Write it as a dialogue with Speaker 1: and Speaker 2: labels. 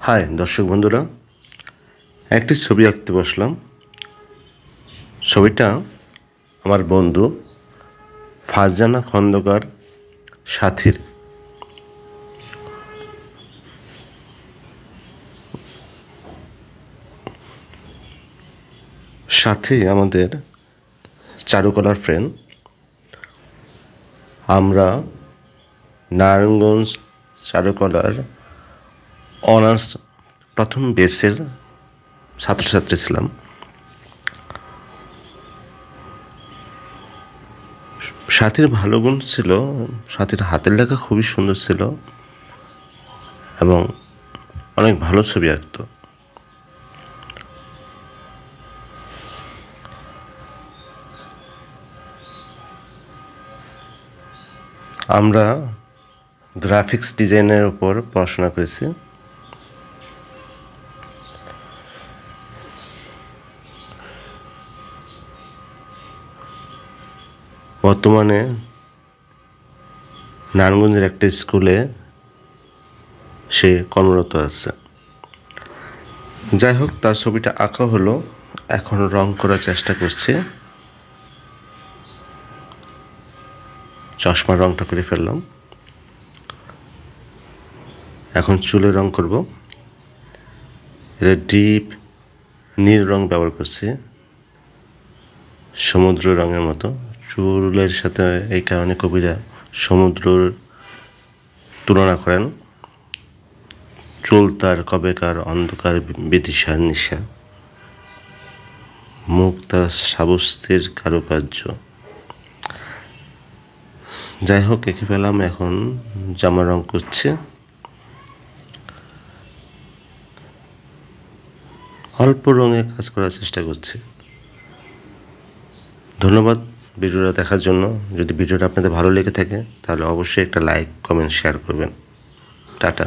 Speaker 1: High দর্শক বন্ধুরা, একটি ছবি আঁকতে বসলাম। ছবিটা আমার বন্ধু ফারজানা খন্দকার সাথীর। সাথী আমাদের চারুকলার ফ্রেন্ড। আমরা নারায়ণগঞ্জ চারুকলার অনার্স প্রথম বেসের ছাত্রছাত্রী ছিলাম। সাথীর ভালো গুণ ছিল, সাথীর হাতের লেখা খুবই সুন্দর ছিল এবং অনেক ভালো ছবি আঁকত। আমরা গ্রাফিক্স ডিজাইনের উপর পড়াশোনা করেছি। বর্তমানে নারায়ণগঞ্জের একটা স্কুলে সে কর্মরত আছে। যাই হোক, তার ছবিটা আঁকা হলো, এখন রং করার চেষ্টা করছে। চশমার রংটা করে ফেললাম, এখন চুলে রং করব। এটা ডিপ নীল রং ব্যবহার করছি, সমুদ্র রঙের মতো। চুলের সাথে এই কারণে কবিরা সমুদ্রের তুলনা করেন। চুল তার কবেকার অন্ধকার বিদিশার নিশা, মুখ তার সাবস্তির কারুকার্য। যাই হোক, এঁকে পেলাম, এখন জামা রং করছে। অল্প রঙে কাজ করার চেষ্টা করছি। ধন্যবাদ ভিডিওটা দেখার জন্য। যদি ভিডিওটা আপনাদের ভালো লেগে থাকে তাহলে অবশ্যই একটা লাইক, কমেন্ট, শেয়ার করবেন। টাটা।